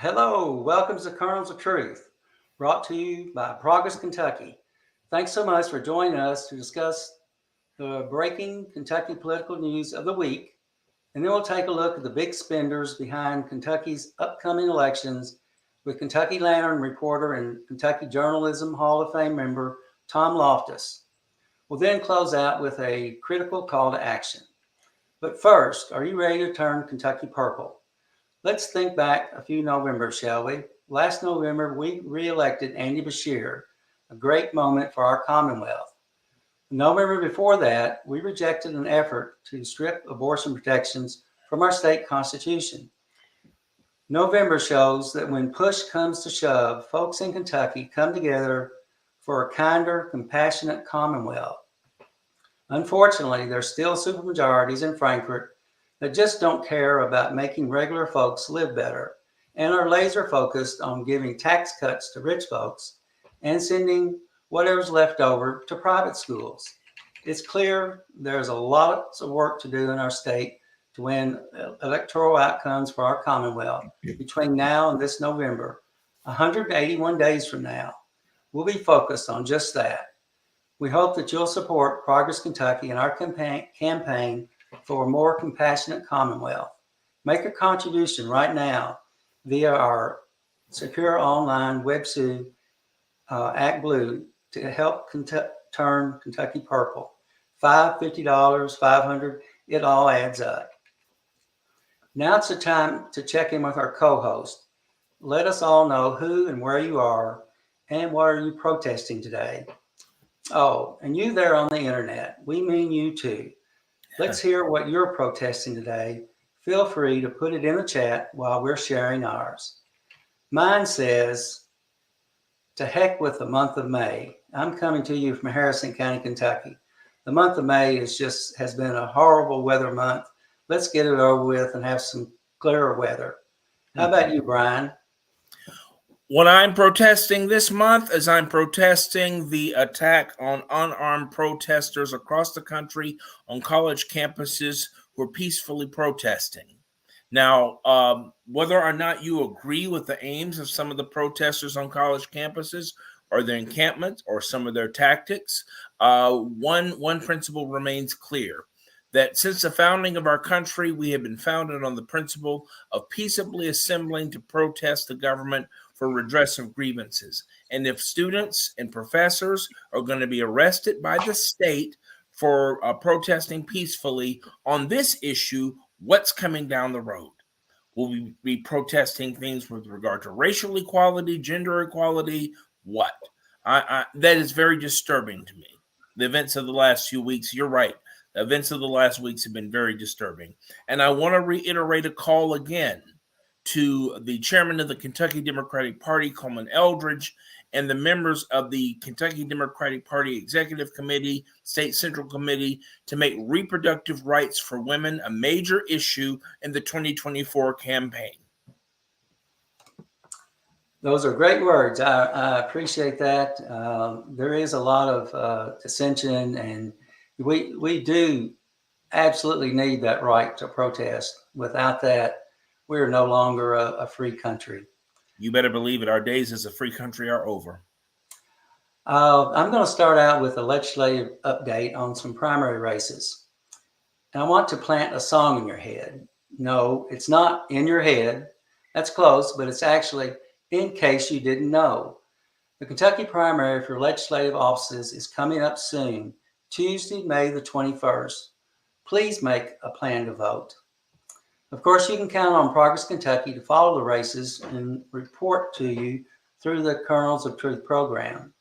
Hello, welcome to Kernels of Truth, brought to you by Progress Kentucky. Thanks so much for joining us to discuss the breaking Kentucky political news of the week, and then we'll take a look at the big spenders behind Kentucky's upcoming elections with Kentucky Lantern reporter and Kentucky Journalism Hall of Fame member Tom Loftus. We'll then close out with a critical call to action. But first, are you ready to turn Kentucky purple? Let's think back a few Novembers, shall we? Last November, we re-elected Andy Beshear, a great moment for our Commonwealth. The November before that, we rejected an effort to strip abortion protections from our state constitution. November shows that when push comes to shove, folks in Kentucky come together for a kinder, compassionate Commonwealth. Unfortunately, there's still supermajorities in Frankfort that just don't care about making regular folks live better and are laser focused on giving tax cuts to rich folks and sending whatever's left over to private schools. It's clear there's a lot of work to do in our state to win electoral outcomes for our Commonwealth between now and this November. 181 days from now, we'll be focused on just that. We hope that you'll support Progress Kentucky in our campaign for a more compassionate Commonwealth. Make a contribution right now via our secure online website, Act Blue, to help turn Kentucky purple. $5, $50, $500, it all adds up. Now it's the time to check in with our co-host. Let us all know who and where you are and what are you protesting today. Oh, and you there on the internet, we mean you too. Let's hear what you're protesting today. Feel free to put it in the chat while we're sharing ours. Mine says, to heck with the month of May. I'm coming to you from Harrison County, Kentucky. The month of May has been a horrible weather month. Let's get it over with and have some clearer weather. How about you, Brian? What I'm protesting this month is I'm protesting the attack on unarmed protesters across the country on college campuses who are peacefully protesting. Now, whether or not you agree with the aims of some of the protesters on college campuses or their encampments or some of their tactics, one principle remains clear. That since the founding of our country, we have been founded on the principle of peaceably assembling to protest the government for redress of grievances. And if students and professors are going to be arrested by the state for protesting peacefully on this issue, what's coming down the road? Will we be protesting things with regard to racial equality, gender equality? What? That is very disturbing to me. The events of the last few weeks, you're right. The events of the last weeks have been very disturbing. And I want to reiterate a call again to the chairman of the Kentucky Democratic Party, Coleman Eldridge, and the members of the Kentucky Democratic Party Executive Committee, State Central Committee, to make reproductive rights for women a major issue in the 2024 campaign. Those are great words. I appreciate that. There is a lot of dissension, and we do absolutely need that right to protest. Without that, we're no longer a free country. You better believe it. Our days as a free country are over. I'm going to start out with a legislative update on some primary races. And I want to plant a song in your head. No, it's not in your head. That's close, but it's actually in case you didn't know. The Kentucky primary for legislative offices is coming up soon, Tuesday, May the 21st. Please make a plan to vote. Of course, you can count on Progress Kentucky to follow the races and report to you through the Kernels of Truth program.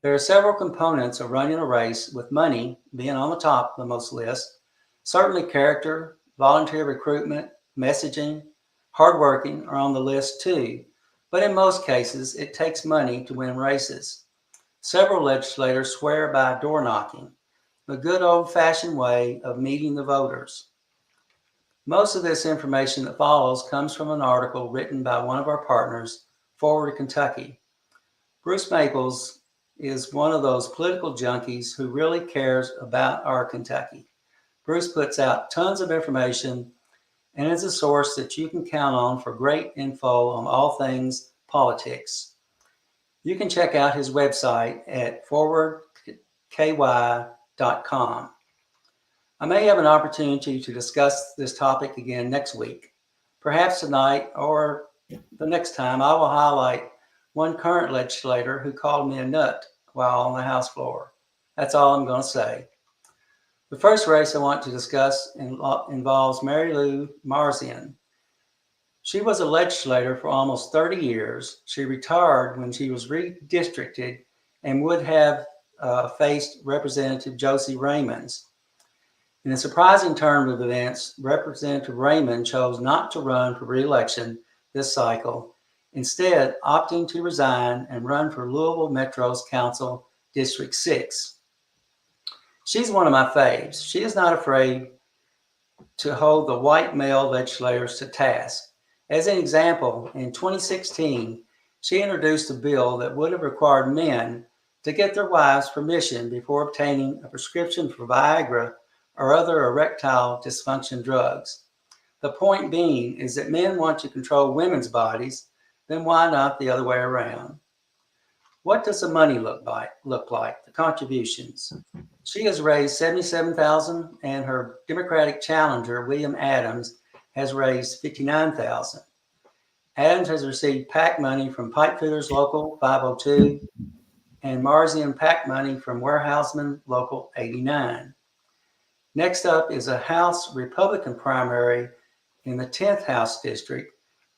There are several components of running a race, with money being on the top of the most list. Certainly character, volunteer recruitment, messaging, hardworking are on the list too. But in most cases, it takes money to win races. Several legislators swear by door knocking, the good old-fashioned way of meeting the voters. Most of this information that follows comes from an article written by one of our partners, Forward Kentucky. Bruce Maples is one of those political junkies who really cares about our Kentucky. Bruce puts out tons of information and is a source that you can count on for great info on all things politics. You can check out his website at forwardky.com. I may have an opportunity to discuss this topic again next week. Perhaps tonight or the next time I will highlight one current legislator who called me a nut while on the House floor. That's all I'm going to say. The first race I want to discuss involves Mary Lou Marzian. She was a legislator for almost 30 years. She retired when she was redistricted and would have faced Representative Josie Raymonds. In a surprising turn of events, Representative Raymond chose not to run for re-election this cycle, instead opting to resign and run for Louisville Metro's Council District 6. She's one of my faves. She is not afraid to hold the white male legislators to task. As an example, in 2016, she introduced a bill that would have required men to get their wives' permission before obtaining a prescription for Viagra or other erectile dysfunction drugs. The point being is that men want to control women's bodies, then why not the other way around? What does the money look like? The contributions. She has raised $77,000, and her Democratic challenger, William Adams, has raised $59,000. Adams has received PAC money from Pipefitters Local 502 and Marzian PAC money from Warehouseman Local 89. Next up is a House Republican primary in the 10th House District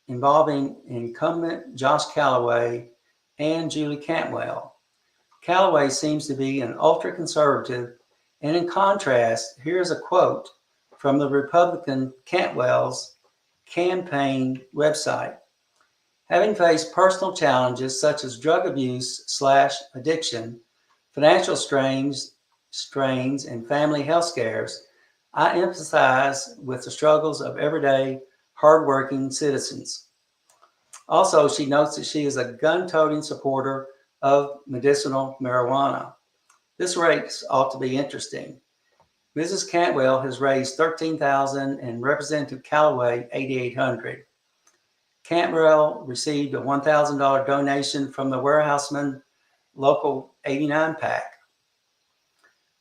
involving incumbent Josh Callaway and Julie Cantwell. Callaway seems to be an ultra-conservative, and in contrast, here's a quote from the Republican Cantwell's campaign website. Having faced personal challenges such as drug abuse/addiction, financial strains, and family health scares, I empathize with the struggles of everyday, hardworking citizens. Also, she notes that she is a gun-toting supporter of medicinal marijuana. This race ought to be interesting. Mrs. Cantwell has raised $13,000 and Representative Callaway $8,800. Cantwell received a $1,000 donation from the Warehouseman Local 89 PAC.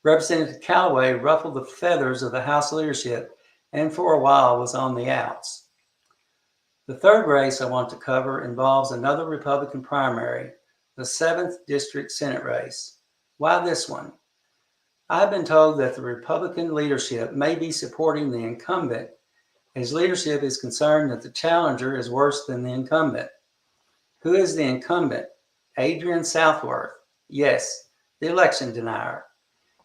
Representative Callaway ruffled the feathers of the House leadership and for a while was on the outs. The third race I want to cover involves another Republican primary, the 7th District Senate race. Why this one? I've been told that the Republican leadership may be supporting the incumbent as leadership is concerned that the challenger is worse than the incumbent. Who is the incumbent? Adrian Southworth. Yes, the election denier.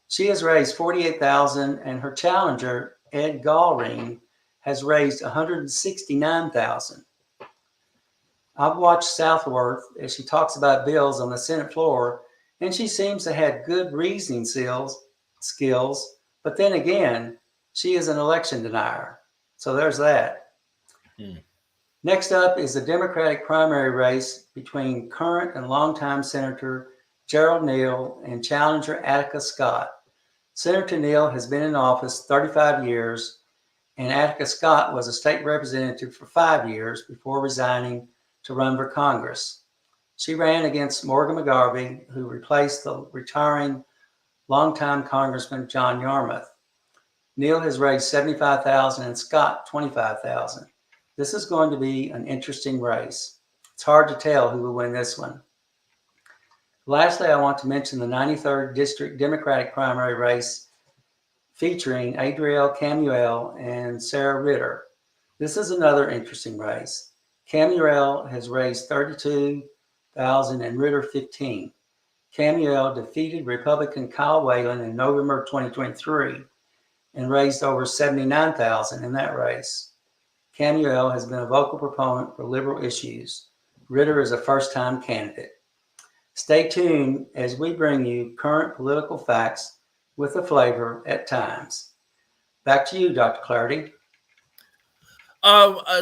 She has raised $48,000 and her challenger, Ed Gallring, has raised $169,000. I've watched Southworth as she talks about bills on the Senate floor, and she seems to have good reasoning skills, but then again, she is an election denier. So there's that. Next up is the Democratic primary race between current and longtime Senator Gerald Neal and challenger Attica Scott. Senator Neal has been in office 35 years, and Attica Scott was a state representative for 5 years before resigning to run for Congress. She ran against Morgan McGarvey, who replaced the retiring longtime Congressman John Yarmouth. Neal has raised $75,000 and Scott $25,000. This is going to be an interesting race. It's hard to tell who will win this one. Lastly, I want to mention the 93rd District Democratic primary race featuring Adrielle Camuel and Sarah Ritter. This is another interesting race. Camuel has raised $32,000 and Ritter $15,000. Camuel defeated Republican Kyle Whalen in November 2023 and raised over $79,000 in that race. Camuel has been a vocal proponent for liberal issues. Ritter is a first-time candidate. Stay tuned as we bring you current political facts with a flavor at times. Back to you, Dr. Clardy.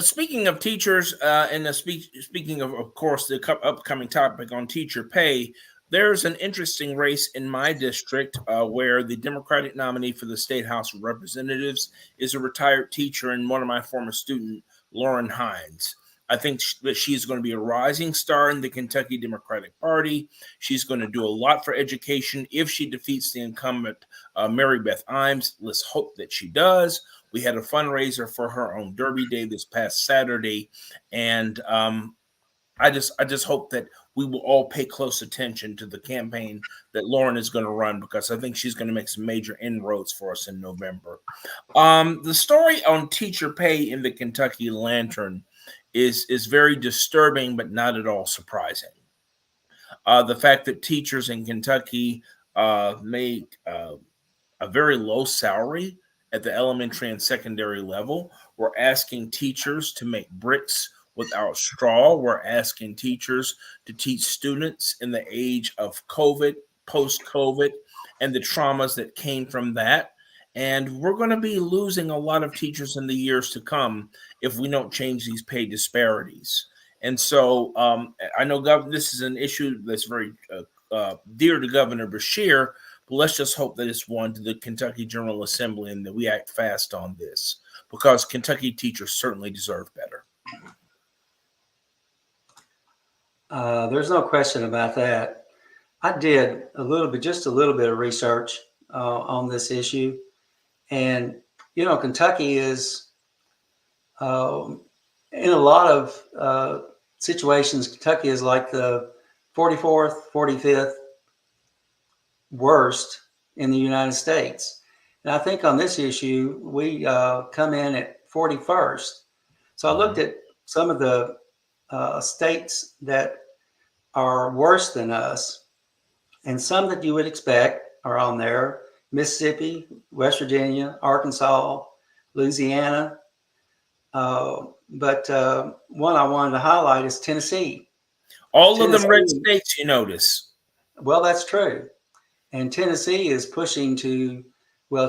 Speaking of teachers, and speaking of course, the upcoming topic on teacher pay, There's an interesting race in my district where the Democratic nominee for the State House of Representatives is a retired teacher and one of my former students, Lauren Hines. I think that she's going to be a rising star in the Kentucky Democratic Party. She's going to do a lot for education if she defeats the incumbent Mary Beth Imes. Let's hope that she does. We had a fundraiser for her on Derby Day this past Saturday, and I just hope that we will all pay close attention to the campaign that Lauren is going to run, because I think she's going to make some major inroads for us in November. The story on teacher pay in the Kentucky Lantern is very disturbing, but not at all surprising. The fact that teachers in Kentucky make a very low salary at the elementary and secondary level. We're asking teachers to make bricks without straw. We're asking teachers to teach students in the age of COVID, post-COVID, and the traumas that came from that. And we're going to be losing a lot of teachers in the years to come if we don't change these pay disparities. And so I know this is an issue that's very dear to Governor Beshear, but let's just hope that it's one to the Kentucky General Assembly and that we act fast on this, because Kentucky teachers certainly deserve better. There's no question about that. I did just a little bit of research on this issue. And, Kentucky is, in a lot of situations, Kentucky is like the 44th, 45th worst in the United States. And I think on this issue, we come in at 41st. So I looked at some of the states that are worse than us, and some that you would expect are on there: Mississippi, West Virginia, Arkansas, Louisiana. But one I wanted to highlight is Tennessee. All of them red states, you notice. Well, that's true. And Tennessee is pushing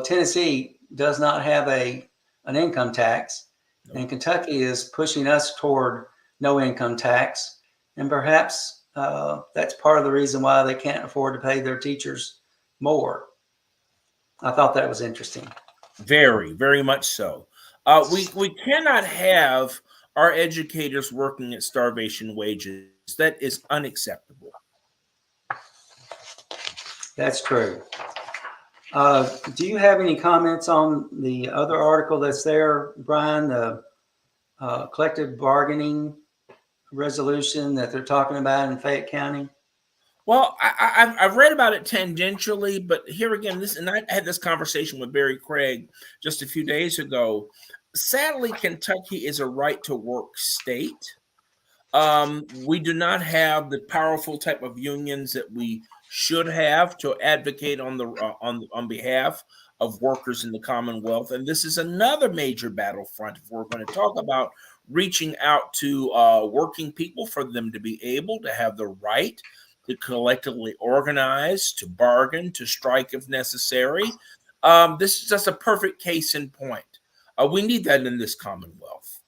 Tennessee does not have an income tax. Nope. And Kentucky is pushing us toward no income tax. And perhaps that's part of the reason why they can't afford to pay their teachers more. I thought that was interesting. Very, very much so. We cannot have our educators working at starvation wages. That is unacceptable. That's true. Do you have any comments on the other article that's there, Brian, the collective bargaining resolution that they're talking about in Fayette County? Well, I've read about it tangentially, but here again, and I had this conversation with Barry Craig just a few days ago. Sadly, Kentucky is a right-to-work state. We do not have the powerful type of unions that we should have to advocate on behalf of workers in the Commonwealth, and this is another major battlefront if we're going to talk about reaching out to working people for them to be able to have the right to collectively organize, to bargain, to strike if necessary. This is just a perfect case in point. We need that in this Commonwealth.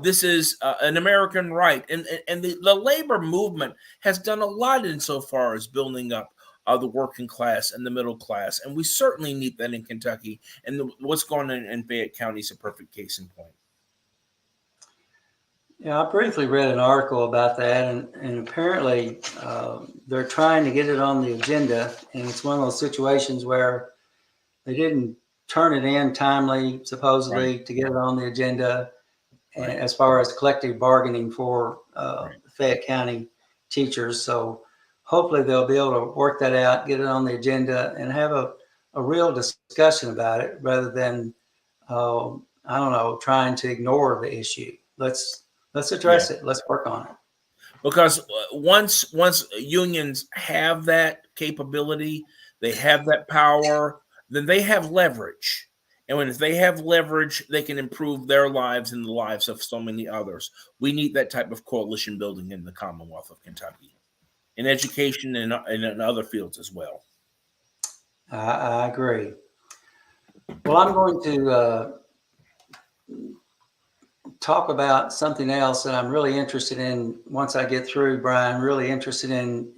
This is an American right. And the labor movement has done a lot insofar as building up the working class and the middle class. And we certainly need that in Kentucky. And what's going on in Fayette County is a perfect case in point. Yeah, I briefly read an article about that, and apparently they're trying to get it on the agenda, and it's one of those situations where they didn't turn it in timely, supposedly, to get it on the agenda, and as far as collective bargaining for Fayette County teachers. So hopefully they'll be able to work that out, get it on the agenda, and have a real discussion about it rather than, trying to ignore the issue. Let's address it. Let's work on it. Because once unions have that capability, they have that power, then they have leverage. And if they have leverage, they can improve their lives and the lives of so many others. We need that type of coalition building in the Commonwealth of Kentucky, in education and in other fields as well. I agree. Well, I'm going to talk about something else that I'm really interested in once I get through, Brian. Really interested in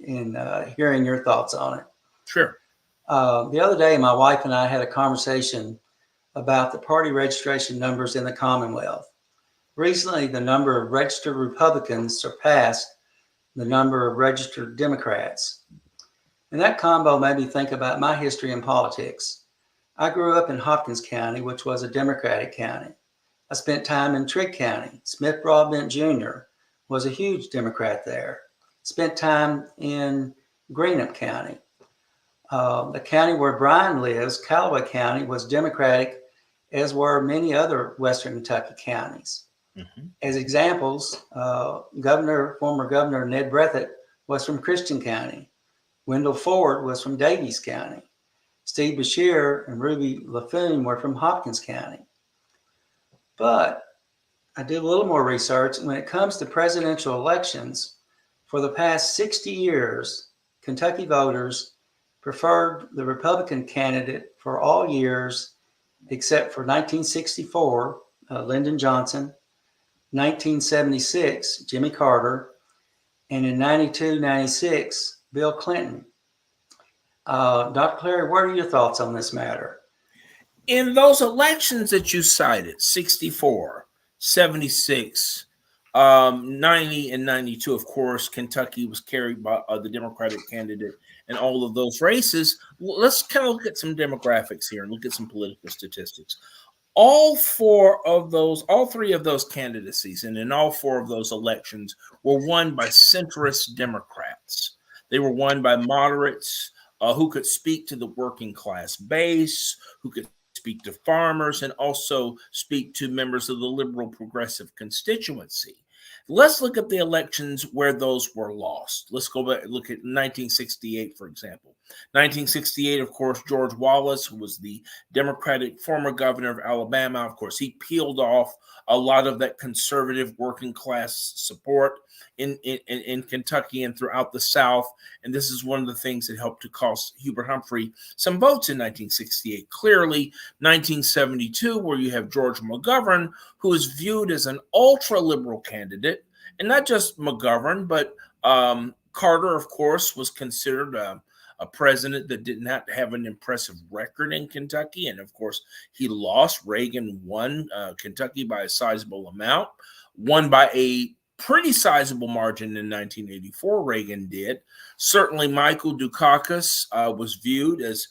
hearing your thoughts on it. Sure. The other day, my wife and I had a conversation about the party registration numbers in the Commonwealth. Recently, the number of registered Republicans surpassed the number of registered Democrats. And that combo made me think about my history in politics. I grew up in Hopkins County, which was a Democratic county. I spent time in Trigg County. Smith Broadbent Jr. was a huge Democrat there. Spent time in Greenup County. The county where Brian lives, Callaway County, was Democratic, as were many other Western Kentucky counties. Mm-hmm. As examples, former Governor Ned Breathitt was from Christian County. Wendell Ford was from Davies County. Steve Beshear and Ruby LaFoon were from Hopkins County. But I did a little more research, and when it comes to presidential elections, for the past 60 years, Kentucky voters preferred the Republican candidate for all years except for 1964, Lyndon Johnson, 1976, Jimmy Carter, and in 92, 96, Bill Clinton. Dr. Clardy, what are your thoughts on this matter? In those elections that you cited, 64, 76, 90, and 92, of course, Kentucky was carried by the Democratic candidate in all of those races. Let's kind of look at some demographics here and look at some political statistics. All three of those candidacies and in all four of those elections were won by centrist Democrats. They were won by moderates who could speak to the working class base, who could speak to farmers, and also speak to members of the liberal progressive constituency. Let's look at the elections where those were lost. Let's go back and look at 1968, for example. 1968, of course, George Wallace, who was the Democratic former governor of Alabama, of course, he peeled off a lot of that conservative working class support in Kentucky and throughout the South. And this is one of the things that helped to cost Hubert Humphrey some votes in 1968. Clearly, 1972, where you have George McGovern, who is viewed as an ultra-liberal candidate, and not just McGovern, but Carter, of course, was considered a president that did not have an impressive record in Kentucky. And of course, he lost. Reagan won Kentucky by a sizable amount, won by a pretty sizable margin in 1984. Reagan did. Certainly, Michael Dukakis was viewed as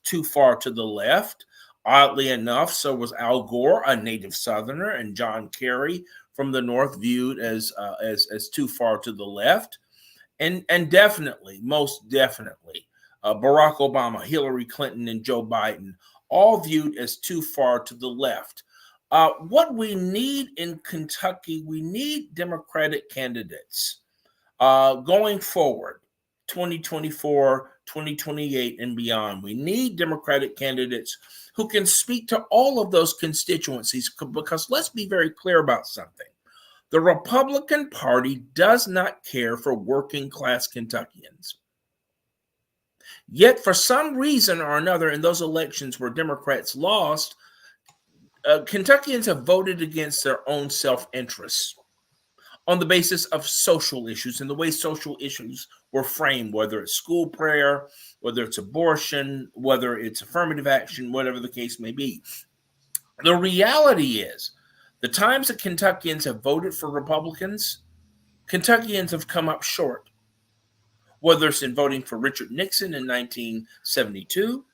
too far to the left. Oddly enough, so was Al Gore, a native Southerner, and John Kerry from the North viewed as too far to the left. And definitely, most definitely, Barack Obama, Hillary Clinton, and Joe Biden, all viewed as too far to the left. What we need in Kentucky, we need Democratic candidates going forward, 2024, 2028, and beyond. We need Democratic candidates who can speak to all of those constituencies, because let's be very clear about something. The Republican Party does not care for working class Kentuckians. Yet, for some reason or another, in those elections where Democrats lost, Kentuckians have voted against their own self-interests on the basis of social issues and the way social issues were framed, whether it's school prayer, whether it's abortion, whether it's affirmative action, whatever the case may be. The reality is, the times that Kentuckians have voted for Republicans, Kentuckians have come up short. Whether it's in voting for Richard Nixon in 1972,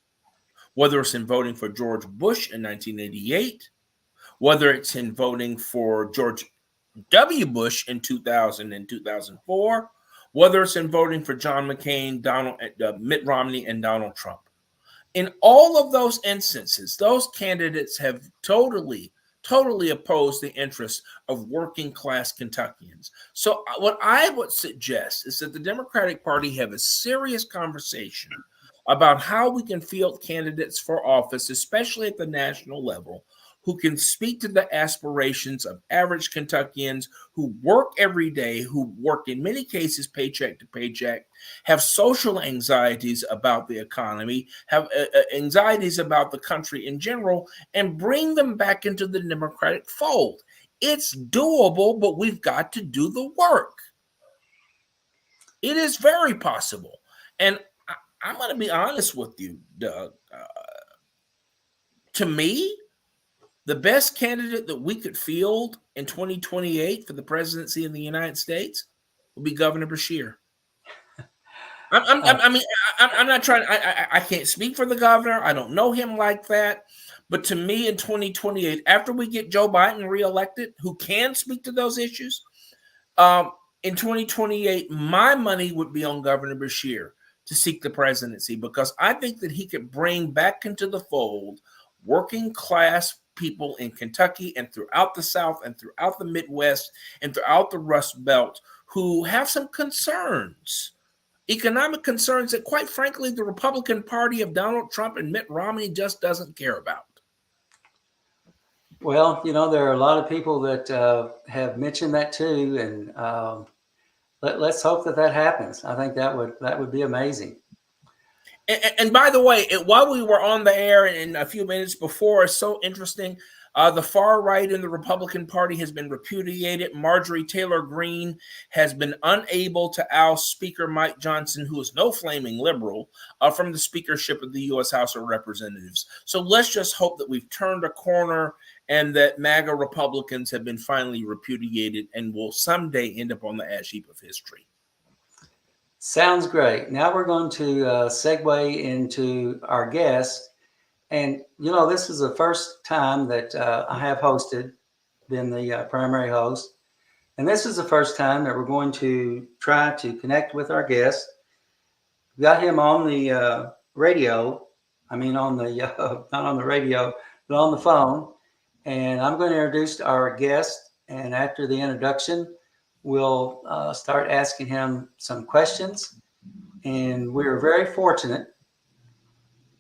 whether it's in voting for George Bush in 1988, whether it's in voting for George W. Bush in 2000 and 2004, whether it's in voting for John McCain, Mitt Romney, and Donald Trump. In all of those instances, those candidates have totally oppose the interests of working class Kentuckians. So what I would suggest is that the Democratic Party have a serious conversation about how we can field candidates for office, especially at the national level, who can speak to the aspirations of average Kentuckians who work every day, who work in many cases paycheck to paycheck, have social anxieties about the economy, have anxieties about the country in general, and bring them back into the Democratic fold. It's doable, but we've got to do the work. It is very possible. And I'm going to be honest with you, Doug. To me, the best candidate that we could field in 2028 for the presidency of the United States would be Governor Beshear. I'm not trying. I can't speak for the governor. I don't know him like that. But to me, in 2028, after we get Joe Biden reelected, who can speak to those issues, in 2028, my money would be on Governor Beshear to seek the presidency, because I think that he could bring back into the fold working class people in Kentucky and throughout the South and throughout the Midwest and throughout the Rust Belt who have some concerns, economic concerns that, quite frankly, the Republican Party of Donald Trump and Mitt Romney just doesn't care about. Well, there are a lot of people that have mentioned that too, and let's hope that happens. I think that would be amazing. And by the way, while we were on the air in a few minutes before, it's so interesting. The far right in the Republican Party has been repudiated. Marjorie Taylor Greene has been unable to oust Speaker Mike Johnson, who is no flaming liberal, from the speakership of the U.S. House of Representatives. So let's just hope that we've turned a corner and that MAGA Republicans have been finally repudiated and will someday end up on the ash heap of history. Sounds great. Now we're going to segue into our guest. And, this is the first time that I have been the primary host. And this is the first time that we're going to try to connect with our guest. We got him on the radio. I mean, on the, not on the radio, but on the phone. And I'm going to introduce our guest. And after the introduction, we'll start asking him some questions. And we're very fortunate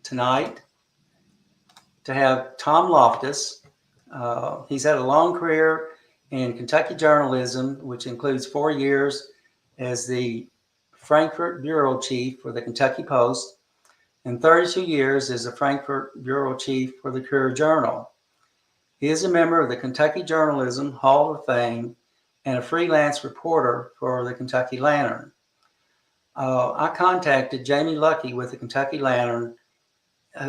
tonight to have Tom Loftus. He's had a long career in Kentucky journalism, which includes 4 years as the Frankfort bureau chief for the Kentucky Post and 32 years as the Frankfort bureau chief for the Courier-Journal. He is a member of the Kentucky Journalism Hall of Fame and a freelance reporter for the Kentucky Lantern. I contacted Jamie Luckey with the Kentucky Lantern,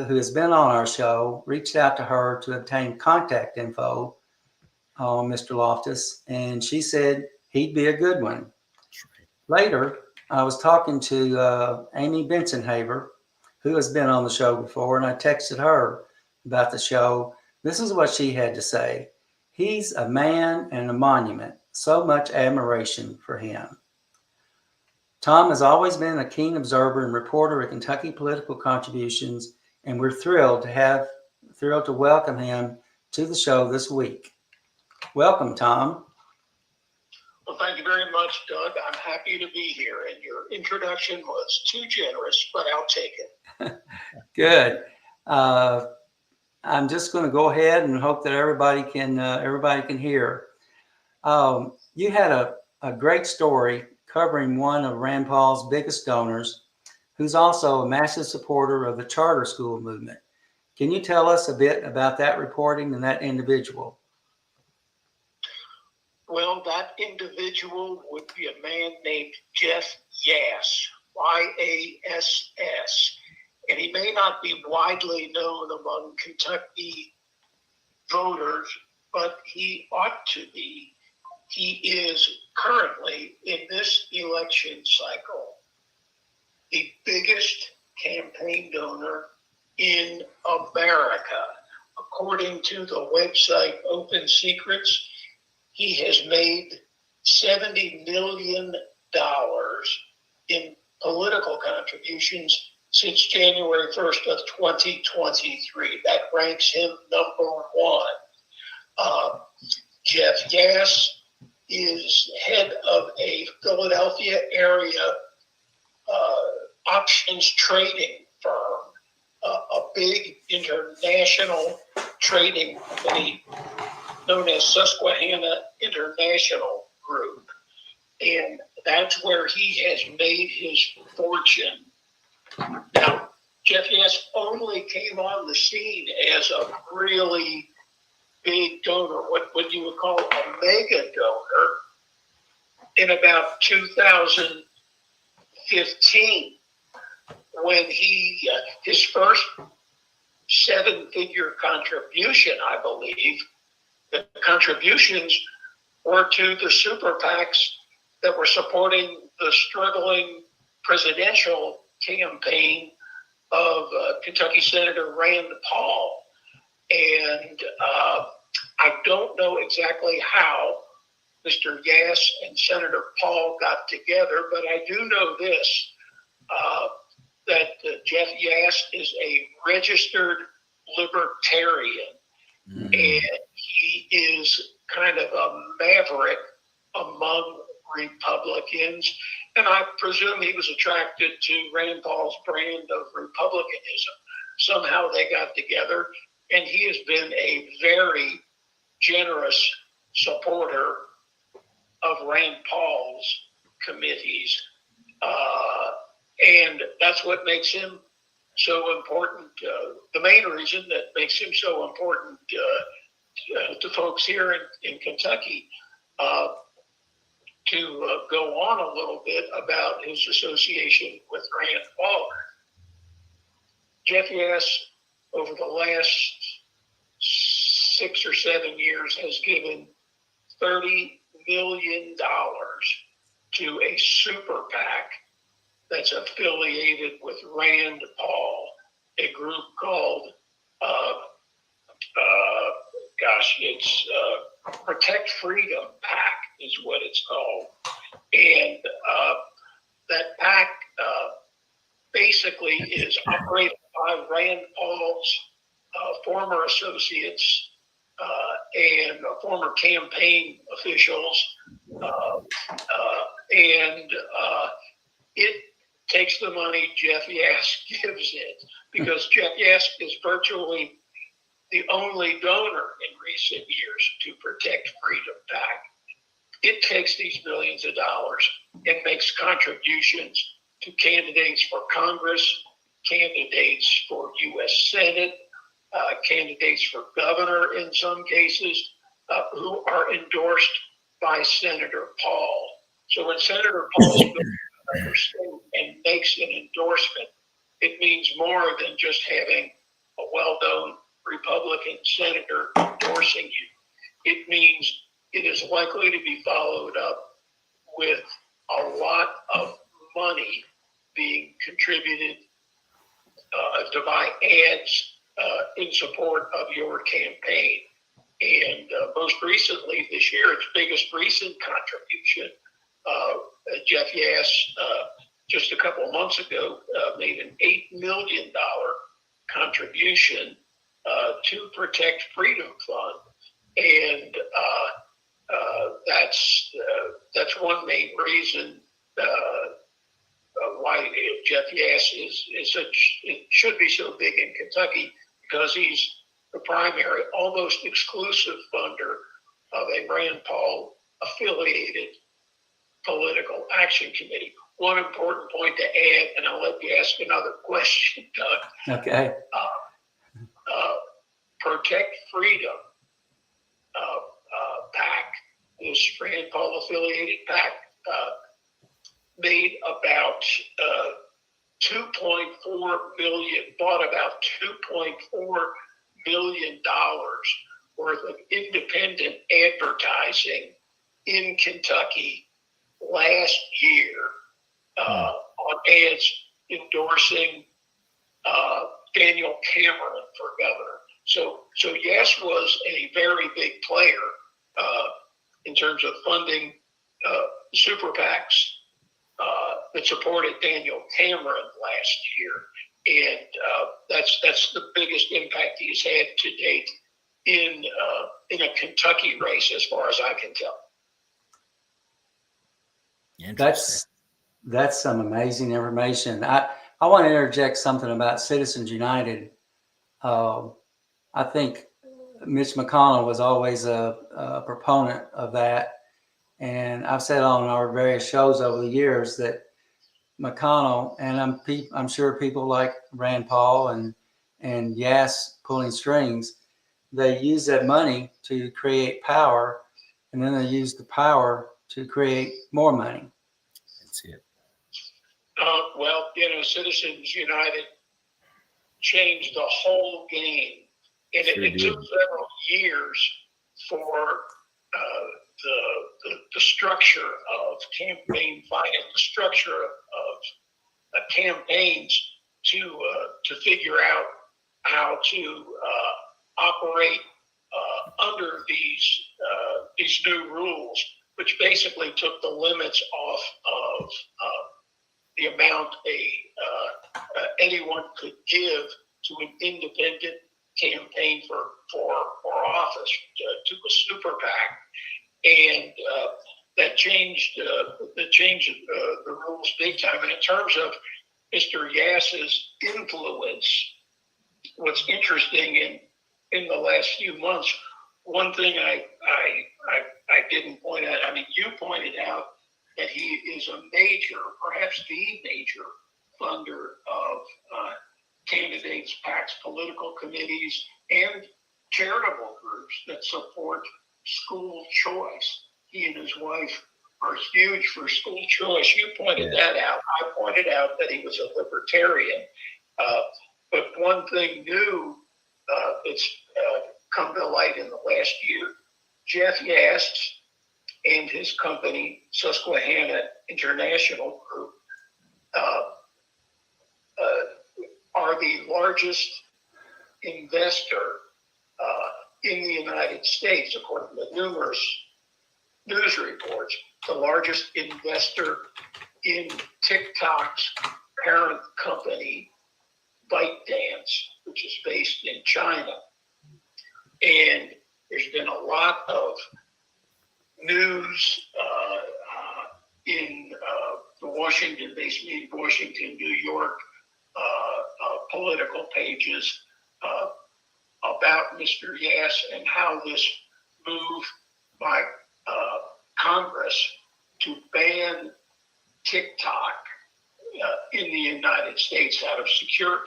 who has been on our show, reached out to her to obtain contact info on Mr. Loftus, and she said he'd be a good one. Later, I was talking to Amy Bensonhaver, who has been on the show before, and I texted her about the show. This is what she had to say. He's a man and a monument. So much admiration for him. Tom has always been a keen observer and reporter of Kentucky political contributions, and we're thrilled to welcome him to the show this week. Welcome, Tom. Well, thank you very much, Doug. I'm happy to be here, and your introduction was too generous, but I'll take it. Good. I'm just going to go ahead and hope that everybody can hear. You had a great story covering one of Rand Paul's biggest donors, who's also a massive supporter of the charter school movement. Can you tell us a bit about that reporting and that individual? Well, that individual would be a man named Jeff Yass, Y-A-S-S. And he may not be widely known among Kentucky voters, but he ought to be. He is currently, in this election cycle, the biggest campaign donor in America. According to the website Open Secrets, he has made $70 million in political contributions since January 1st of 2023. That ranks him number one. Jeff Yass is head of a Philadelphia area options trading firm, a big international trading company known as Susquehanna International Group. And that's where he has made his fortune. Now, Jeff Yass only came on the scene as a really big donor, what you would call a mega donor, in about 2015, when his first 7-figure contribution, I believe, the contributions were to the super PACs that were supporting the struggling presidential campaign of Kentucky Senator Rand Paul. And I don't know exactly how Mr. Yass and Senator Paul got together, but I do know this, that Jeff Yass is a registered libertarian, and he is kind of a maverick among Republicans. And I presume he was attracted to Rand Paul's brand of republicanism. Somehow they got together, and he has been a very generous supporter of Rand Paul's committees. And that's what makes him so important. The main reason that makes him so important to folks here in Kentucky. To go on a little bit about his association with Rand Paul. Jeff Yass, over the last 6 or 7 years, has given $30 million to a super PAC that's affiliated with Rand Paul, a group called, it's Protect Freedom PAC is what it's called. And that PAC basically is operated by Rand Paul's former associates and former campaign officials. And it takes the money Jeff Yass gives it, because Jeff Yass is virtually the only donor in recent years to Protect Freedom PAC. It takes these millions of dollars and makes contributions to candidates for Congress, candidates for U.S. Senate, candidates for governor in some cases, who are endorsed by Senator Paul. So when Senator Paul goes and makes an endorsement, it means more than just having a well-known Republican senator endorsing you. It means it is likely to be followed up with a lot of money being contributed to buy ads in support of your campaign. And most recently this year, its biggest recent contribution, Jeff Yass, just a couple of months ago, made an $8 million contribution to Protect Freedom Fund. And that's one main reason why Jeff Yass should be so big in Kentucky, because he's the primary, almost exclusive funder of a Rand Paul affiliated political action committee. One important point to add, and I'll let you ask another question, Doug. Okay. Protect Freedom PAC, this Rand Paul affiliated PAC, made about $2.4 million, bought about $2.4 million worth of independent advertising in Kentucky last year on ads endorsing Daniel Cameron for governor. So Yass was a very big player in terms of funding super PACs that supported Daniel Cameron last year, and that's the biggest impact he's had to date in a Kentucky race, as far as I can tell. That's some amazing information. I want to interject something about Citizens United. I think Mitch McConnell was always a proponent of that. And I've said on our various shows over the years that McConnell, and I'm sure people like Rand Paul and Yass pulling strings, they use that money to create power, and then they use the power to create more money. That's it. Well, Citizens United changed the whole game, and Sure it did. took several years for the structure of campaign finance, the structure of campaigns to figure out how to operate under these new rules, which basically took the limits off of the amount anyone could give to an independent campaign for office, to a super PAC, and that changed the rules big time. And in terms of Mr. Yass's influence, what's interesting in the last few months, one thing I didn't point out. I mean, you pointed out that he is a major, perhaps the major funder of candidates, PACs, political committees, and charitable groups that support school choice. He and his wife are huge for school choice. You pointed that out. I pointed out that he was a libertarian. But one thing new that's come to light in the last year, Jeff Yass and his company, Susquehanna International Group, are the largest investor in the United States, according to numerous news reports, the largest investor in TikTok's parent company, ByteDance, which is based in China. And there's been a lot of news in the Washington-based media, Washington, New York, political pages about Mr. Yass and how this move by Congress to ban TikTok in the United States out of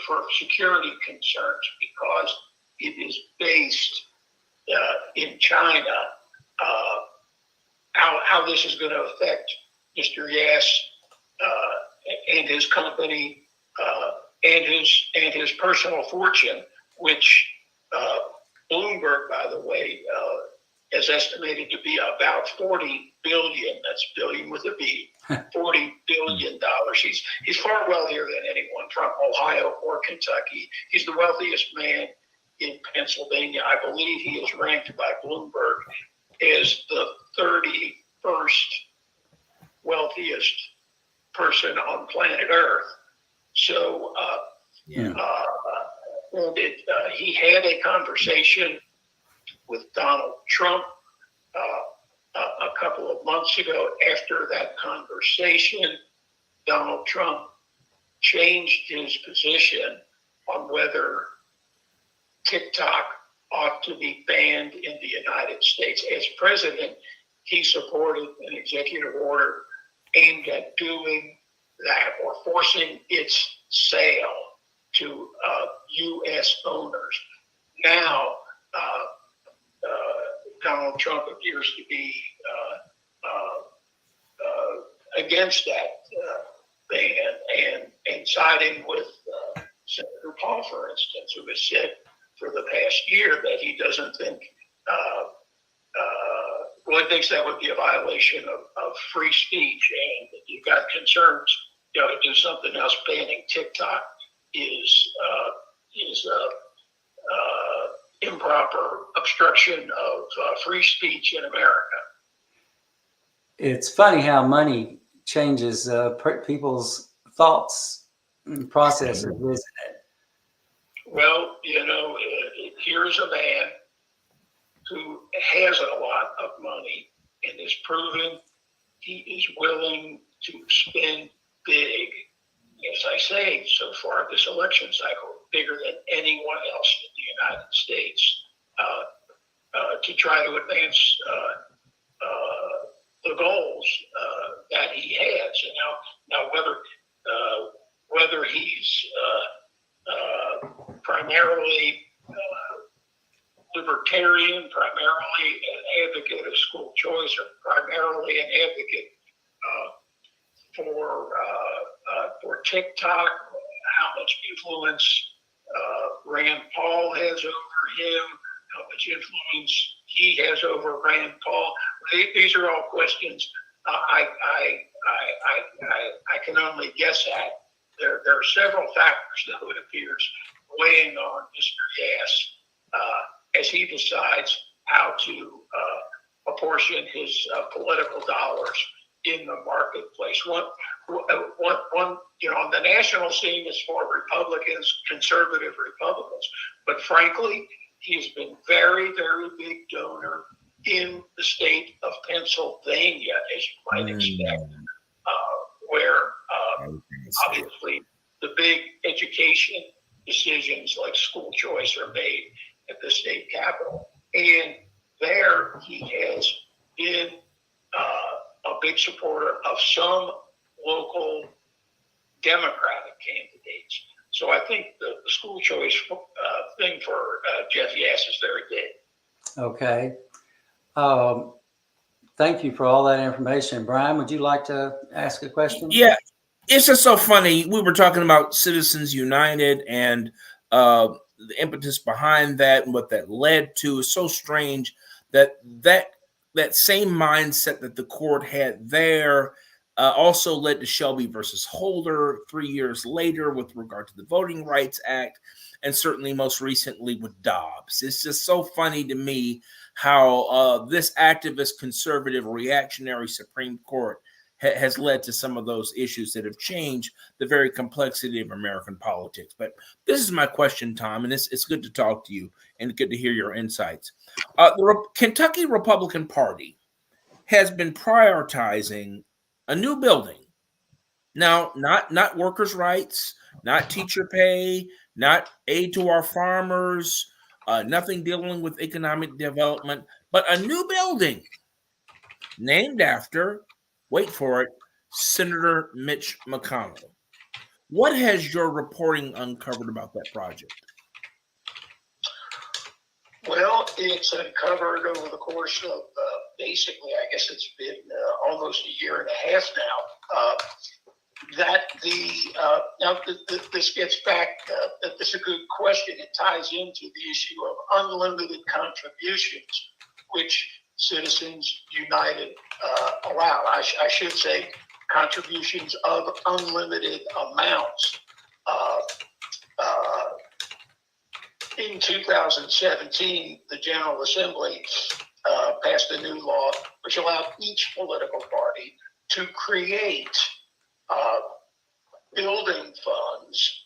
for security concerns, because it is based in China. How this is going to affect Mr. Yass and his company and his personal fortune, which Bloomberg, by the way, is estimated to be about $40 billion. That's billion with a B. $40 billion. He's far wealthier than anyone from Ohio or Kentucky. He's the wealthiest man in Pennsylvania. I believe he is ranked by Bloomberg as the 31st wealthiest person on planet Earth. So he had a conversation with Donald Trump a couple of months ago. After that conversation, Donald Trump changed his position on whether TikTok ought to be banned in the United States. As president, he supported an executive order aimed at doing that, or forcing its sale to U.S. owners. Now, Donald Trump appears to be against that ban and siding with Senator Paul, for instance, who has said for the past year that he doesn't think, he thinks that would be a violation of free speech, and you've got concerns, to do something else. Banning TikTok is improper obstruction of free speech in America. It's funny how money changes people's thoughts and processes, isn't it? Well, here's a man who has a lot of money and is proven he is willing to spend big. As I say, so far this election cycle, bigger than anyone else in the United States, to try to advance the goals that he has. And now whether he's primarily libertarian, primarily an advocate of school choice, or primarily an advocate for TikTok, how much influence Rand Paul has over him, how much influence he has over Rand Paul. These are all questions I can only guess at. There are several factors, though, it appears, weighing on Mr. Yass as he decides how to apportion his political dollars in the marketplace. One, on the national scene is for Republicans, conservative Republicans, but frankly, he's been very, very big donor in the state of Pennsylvania, as you might expect, where obviously the big education decisions like school choice are made at the state capitol. And there he has been a big supporter of some local Democratic candidates. So I think the school choice thing for Jeff Yass is very big. Okay. Thank you for all that information. Brian, would you like to ask a question? Yeah, it's just so funny. We were talking about Citizens United and the impetus behind that and what that led to. Is so strange that same mindset that the court had there also led to Shelby versus Holder 3 years later with regard to the Voting Rights Act, and certainly most recently with Dobbs. It's just so funny to me how this activist, conservative, reactionary Supreme Court has led to some of those issues that have changed the very complexity of American politics. But this is my question, Tom, and it's good to talk to you and good to hear your insights. The Kentucky Republican Party has been prioritizing a new building. Now, not workers' rights, not teacher pay, not aid to our farmers, nothing dealing with economic development, but a new building named after, wait for it, Senator Mitch McConnell. What has your reporting uncovered about that project? Well, it's uncovered over the course of basically, I guess it's been almost a year and a half now, that this gets back, this is a good question. It ties into the issue of unlimited contributions, which Citizens United allowed. I should say contributions of unlimited amounts. In 2017, the General Assembly passed a new law which allowed each political party to create building funds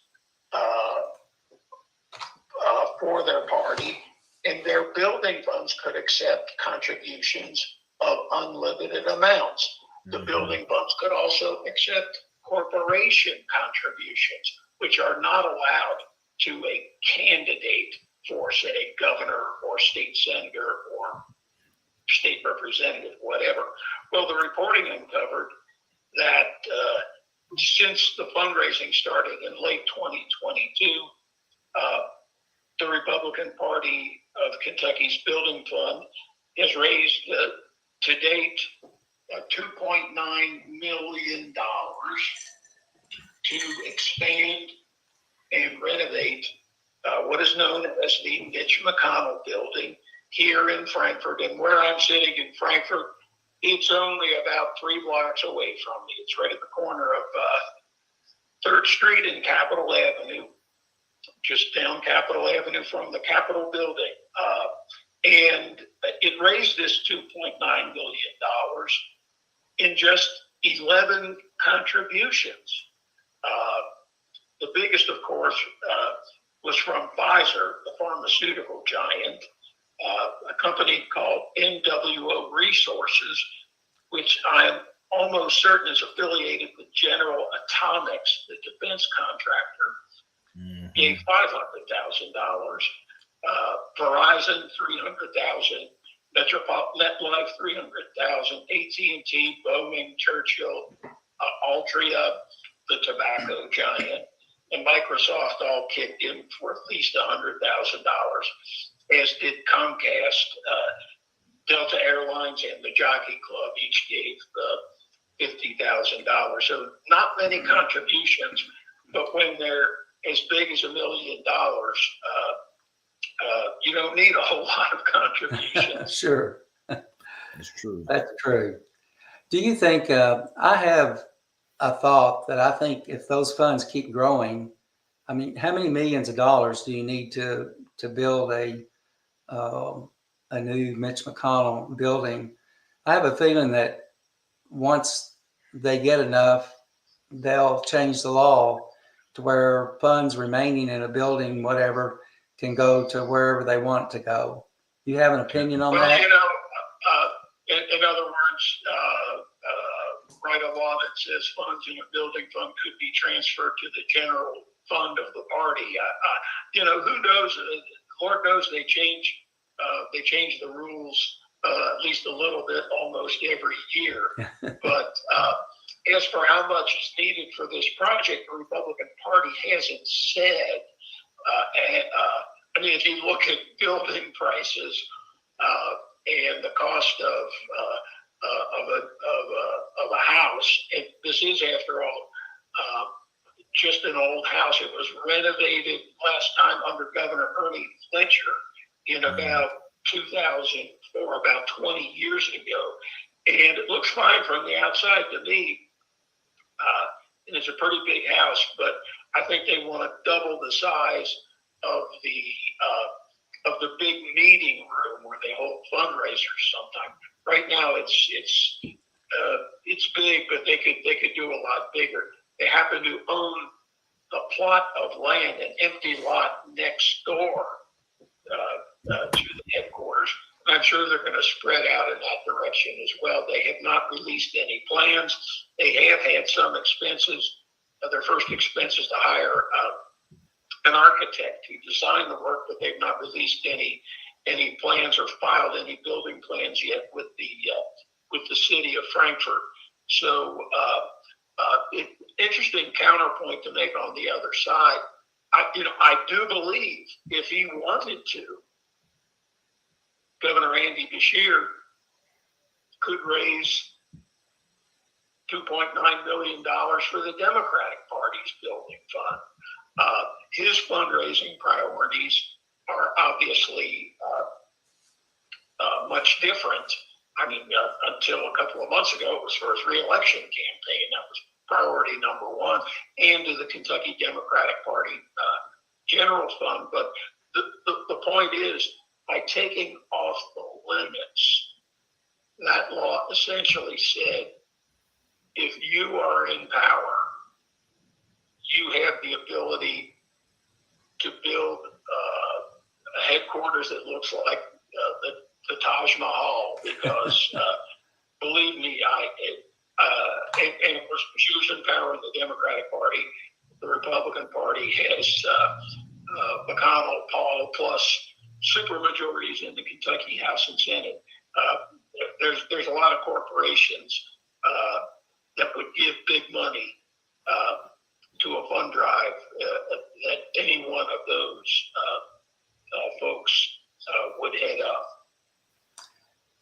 for their party, and their building funds could accept contributions of unlimited amounts. The building funds could also accept corporation contributions, which are not allowed to a candidate for, say, governor or state senator or state representative, whatever. Well, the reporting uncovered that since the fundraising started in late 2022, the Republican Party of Kentucky's Building Fund has raised to date $2.9 million to expand and renovate what is known as the Mitch McConnell building here in Frankfort. And where I'm sitting in Frankfort, it's only about 3 blocks away from me. It's right at the corner of 3rd Street and Capitol Avenue, just down Capitol Avenue from the Capitol building. And it raised this $2.9 million in just 11 contributions. The biggest, of course, was from Pfizer, the pharmaceutical giant, a company called NWO Resources, which I'm almost certain is affiliated with General Atomics, the defense contractor, gave $500,000. Verizon, $300,000. MetLife, $300,000. AT&T, Boeing, Churchill, Altria, the tobacco giant, and Microsoft all kicked in for at least $100,000. as did Comcast. Delta Airlines and the Jockey Club each gave $50,000. So not many contributions, but when they're as big as $1 million, you don't need a whole lot of contributions. Sure. That's true. That's true. Do you think, I have a thought that I think if those funds keep growing, I mean, how many millions of dollars do you need to build a new Mitch McConnell building? I have a feeling that once they get enough, they'll change the law to where funds remaining in a building, whatever, can go to wherever they want to go. Do you have an opinion on Well, that? you know, in other words, write a law that says funds in a building fund could be transferred to the general fund of the party. You know, who knows? Lord knows they change the rules at least a little bit almost every year. But as for how much is needed for this project, the Republican Party hasn't said. I mean, if you look at building prices and the cost of a house, and this is, after all, just an old house. It was renovated last time under Governor Ernie Fletcher in about 2004, about 20 years ago, and it looks fine from the outside to me. And it's a pretty big house, but I think they want to double the size of the big meeting room where they hold fundraisers sometimes. Right now it's big, but they could do a lot bigger. They happen to own a plot of land, an empty lot next door to the headquarters. I'm sure they're going to spread out in that direction as well. They have not released any plans. They have had some expenses. Their first expense is to hire an architect to design the work, but they've not released any plans or filed any building plans yet with the city of Frankfort. So, interesting counterpoint to make on the other side. I do believe if he wanted to, Governor Andy Beshear could raise $2.9 million for the Democratic Party's building fund. His fundraising priorities are obviously much different. I mean, until a couple of months ago, it was for his reelection campaign. That was priority number one, and to the Kentucky Democratic Party general fund. But the point is, by taking off the limits, that law essentially said, if you are in power, you have the ability to build a headquarters that looks like the Taj Mahal, because believe me, and of course, she was in power in the Democratic Party. The Republican Party has McConnell, Paul, plus supermajorities in the Kentucky House and Senate. There's a lot of corporations that would give big money to a fund drive that any one of those folks would head up.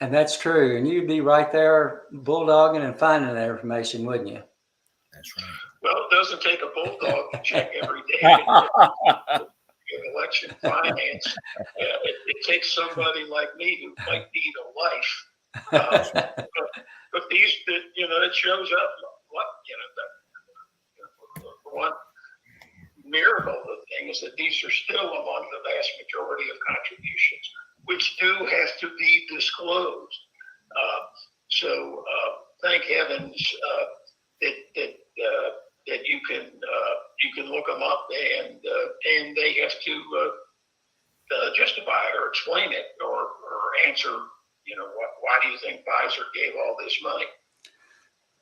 And that's true. And you'd be right there bulldogging and finding that information, wouldn't you? That's right. Well, it doesn't take a bulldog to check every day. Election finance. It takes somebody like me who might need a life. But these, it shows up. The one miracle of the thing is that these are still among the vast majority of contributions, which do have to be disclosed. So thank heavens that you can look them up, and they have to justify it or explain it or answer. Why do you think Pfizer gave all this money?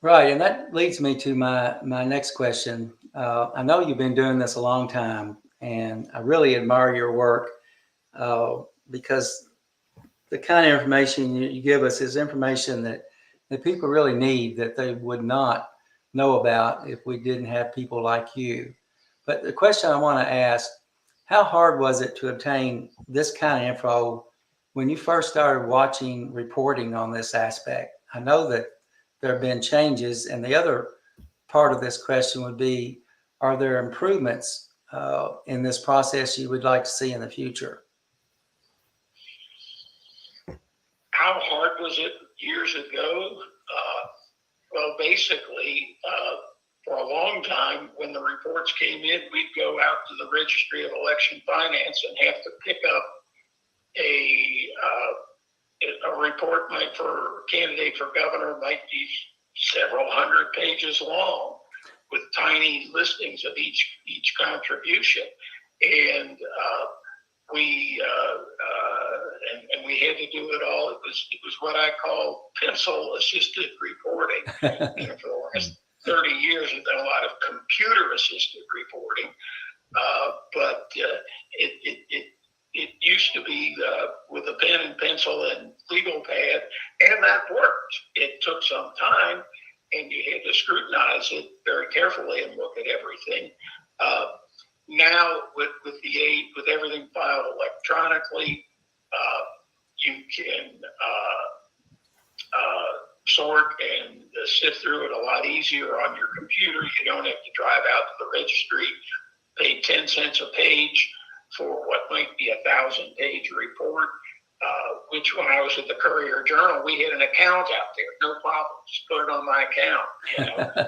Right, and that leads me to my next question. I know you've been doing this a long time, and I really admire your work because the kind of information you give us is information that people really need, that they would not know about if we didn't have people like you. But the question I want to ask, How hard was it to obtain this kind of info when you first started watching reporting on this aspect? I know that there have been changes, and the other part of this question would be, are there improvements in this process you would like to see in the future? How hard was it years ago? Well, basically, for a long time, when the reports came in, we'd go out to the Registry of Election Finance and have to pick up a report for a candidate for governor might be several hundred pages long with tiny listings of each contribution. And we had to do it all. It was what I call pencil assisted reporting. For the last 30 years, I've done a lot of computer assisted reporting, but it used to be with a pen and pencil and legal pad, and that worked. It took some time, and you had to scrutinize it very carefully and look at everything. Now, with everything filed electronically, you can sort and sift through it a lot easier on your computer. You don't have to drive out to the registry, pay 10 cents a page for what might be 1,000-page report. Which, when I was at the Courier Journal, we had an account out there, no problem, just put it on my account.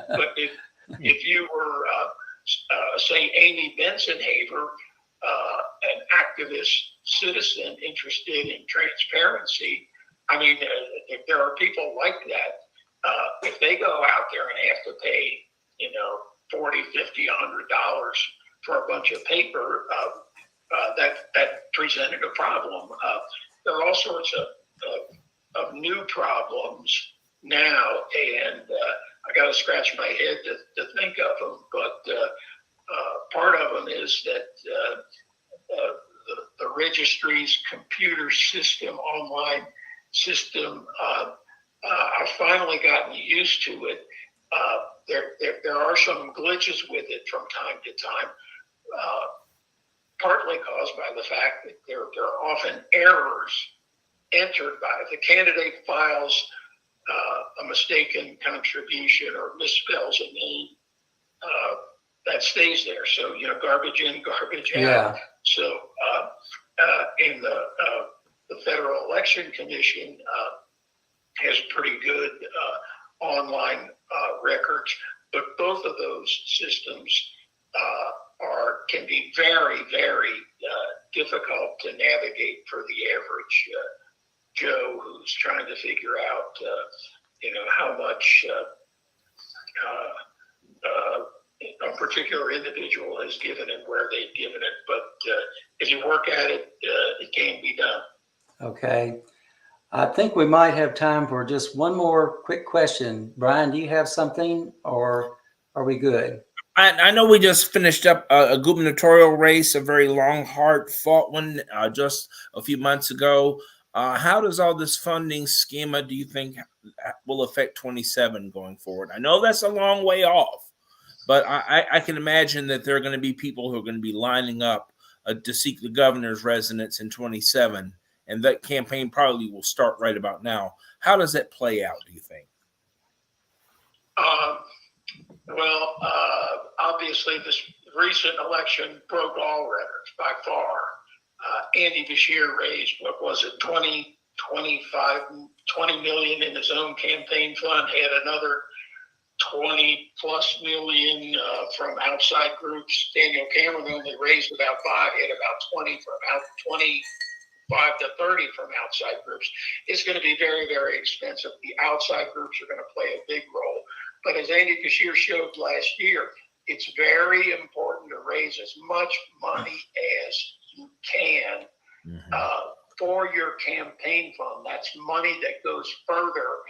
But if you were say Amy Bensonhaver, an activist citizen interested in transparency, I mean, if there are people like that, if they go out there and have to pay, $40, $50, $100 for a bunch of paper, that presented a problem. There are all sorts of new problems now, and I got to scratch my head to think of them. But part of them is that the registry's computer system, online system, I've finally gotten used to it. There are some glitches with it from time to time, partly caused by the fact that there are often errors entered by the candidate files a mistaken contribution or misspells a name, that stays there. So, garbage in, garbage out. Yeah. So in the Federal Election Commission has pretty good online records, but both of those systems can be very, very difficult to navigate for the average Joe who's trying to figure out, how much a particular individual has given and where they've given it. But if you work at it, it can be done. Okay. I think we might have time for just one more quick question. Brian, do you have something, or are we good? I know we just finished up a gubernatorial race, a very long, hard-fought one just a few months ago. How does all this funding schema, do you think, will affect 27 going forward? I know that's a long way off, but I can imagine that there are going to be people who are going to be lining up to seek the governor's residence in 27, and that campaign probably will start right about now. How does that play out, do you think? Well, obviously, this recent election broke all records by far. Andy Beshear raised, what was it, 20 million in his own campaign fund, had another 20 plus million from outside groups. Daniel Cameron only raised about 5, had about 20 from about 25 to 30 from outside groups. It's going to be very, very expensive. The outside groups are going to play a big role. But as Andy Beshear showed last year, it's very important to raise as much money as you can for your campaign fund. That's money that goes further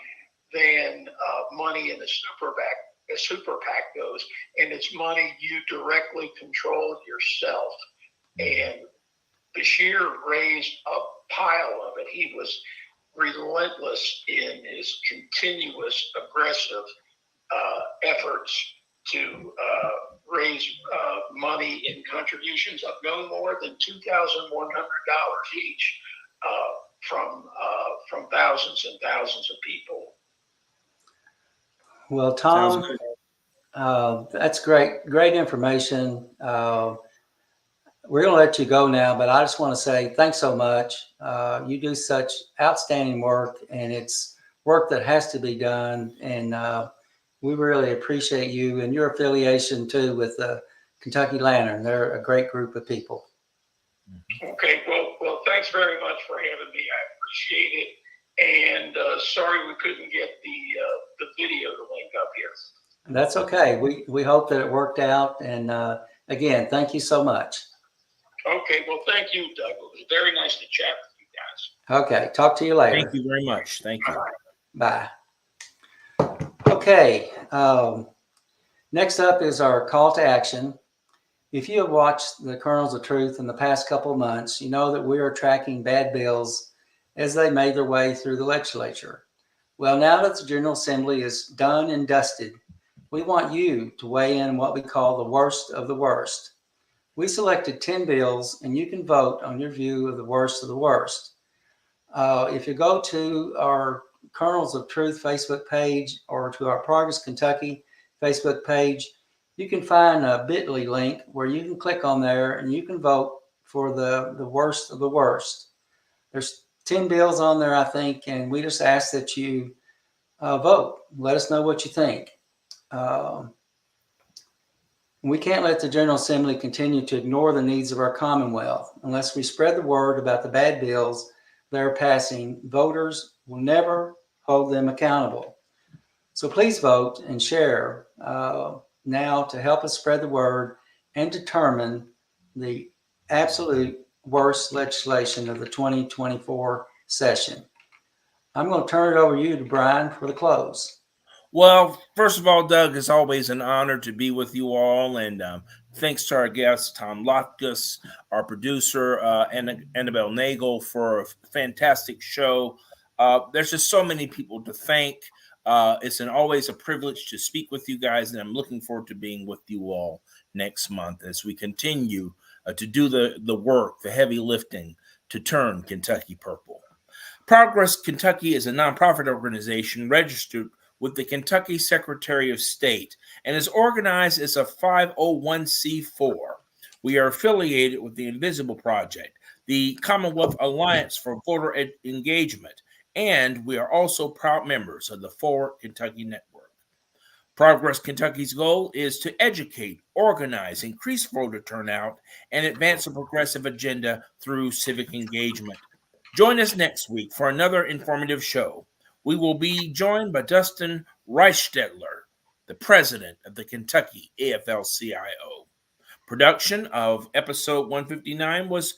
than money in the super PAC goes, and it's money you directly control yourself. And Beshear raised a pile of it. He was relentless in his continuous aggressive efforts to raise money in contributions of no more than $2,100 each from thousands and thousands of people. Well, Sounds Tom, good. that's great information. We're going to let you go now, but I just want to say thanks so much. You do such outstanding work, and it's work that has to be done. And we really appreciate you and your affiliation too with the Kentucky Lantern. They're a great group of people. Okay, well, thanks very much for having me. I appreciate it. And sorry we couldn't get the video to link up here. That's okay. We hope that it worked out. And again, thank you so much. Okay, well, thank you, Doug. It was very nice to chat with you guys. Okay, talk to you later. Thank you very much. Thank you. Bye. Okay, next up is our call to action. If you have watched the Kernels of Truth in the past couple of months, you know that we are tracking bad bills as they made their way through the legislature. Well, now that the General Assembly is done and dusted, we want you to weigh in what we call the worst of the worst. We selected 10 bills, and you can vote on your view of the worst of the worst. If you go to our Kernels of Truth Facebook page or to our Progress Kentucky Facebook page, you can find a bit.ly link where you can click on there and you can vote for the worst of the worst. There's 10 bills on there, I think, and we just ask that you vote. Let us know what you think. We can't let the General Assembly continue to ignore the needs of our Commonwealth. Unless we spread the word about the bad bills they're passing, voters will never hold them accountable. So please vote and share now to help us spread the word and determine the absolute worst legislation of the 2024 session. I'm going to turn it over to you, Brian, for the close. Well, first of all, Doug, it's always an honor to be with you all. And thanks to our guest, Tom Loftus, our producer, Annabelle Nagel, for a fantastic show. There's just so many people to thank. It's always a privilege to speak with you guys, and I'm looking forward to being with you all next month as we continue to do the work, the heavy lifting, to turn Kentucky purple. Progress Kentucky is a nonprofit organization registered with the Kentucky Secretary of State and is organized as a 501c4. We are affiliated with the Invisible Project, the Commonwealth Alliance for Voter Engagement, and we are also proud members of the Forward Kentucky Network. Progress Kentucky's goal is to educate, organize, increase voter turnout, and advance a progressive agenda through civic engagement. Join us next week for another informative show. We will be joined by Dustin Reichstetler, the president of the Kentucky AFL-CIO. Production of episode 159 was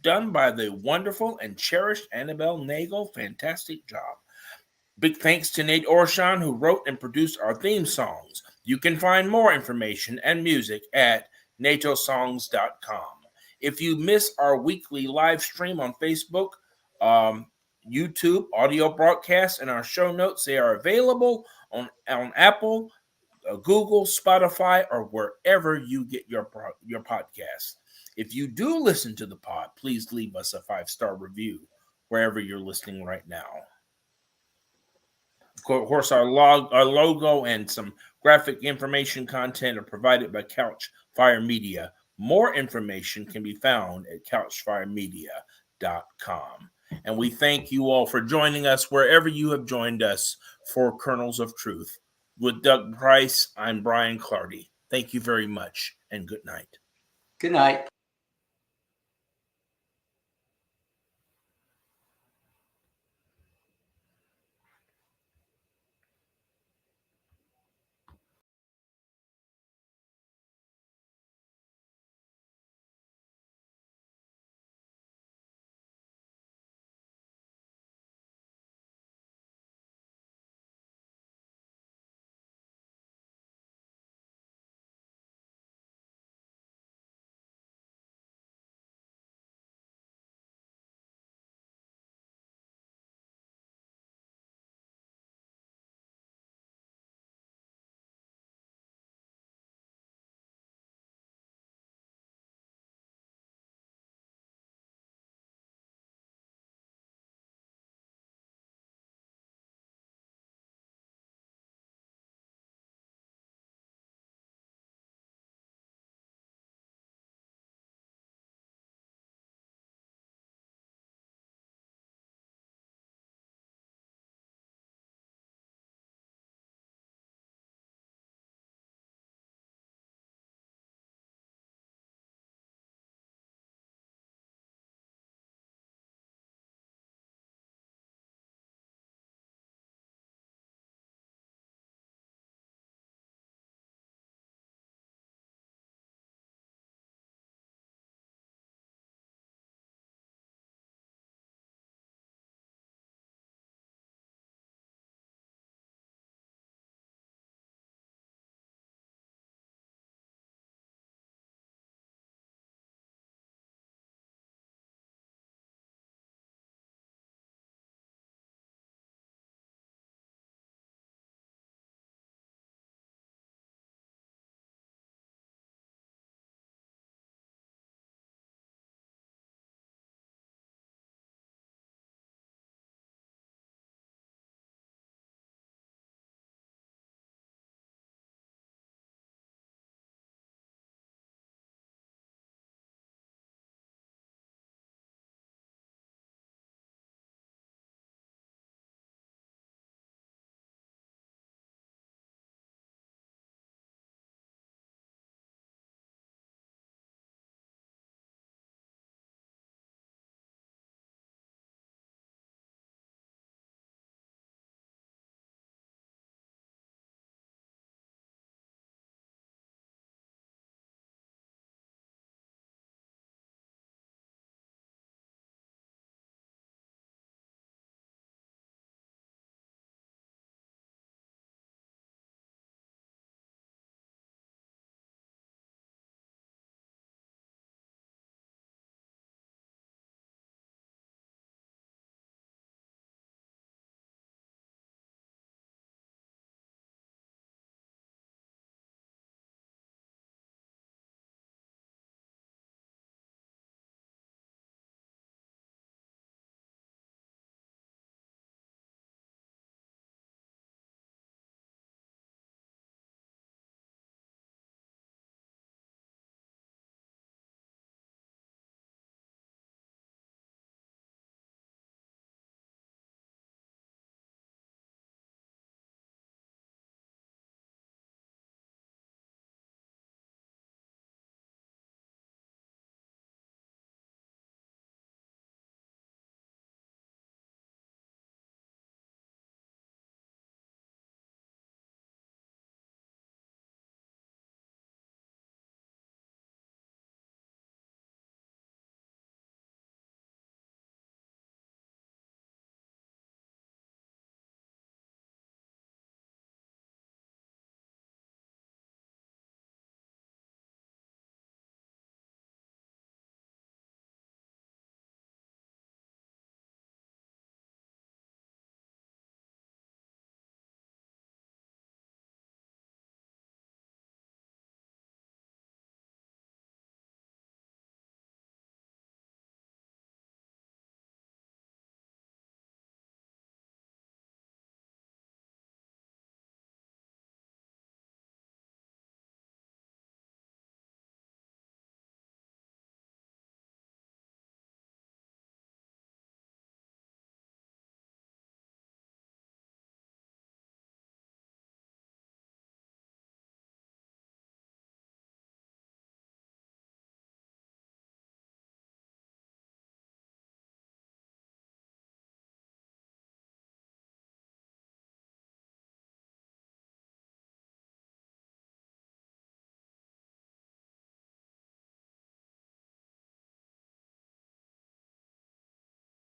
done by the wonderful and cherished Annabelle Nagel. Fantastic job. Big thanks to Nate Orshan, who wrote and produced our theme songs. You can find more information and music at natosongs.com. If you miss our weekly live stream on Facebook, YouTube, audio broadcasts, and our show notes, they are available on Apple, Google, Spotify, or wherever you get your podcasts. If you do listen to the pod, please leave us a 5-star review wherever you're listening right now. Of course, our logo and some graphic information content are provided by Couchfire Media. More information can be found at couchfiremedia.com. And we thank you all for joining us wherever you have joined us for Kernels of Truth. With Doug Price, I'm Brian Clardy. Thank you very much, and good night. Good night.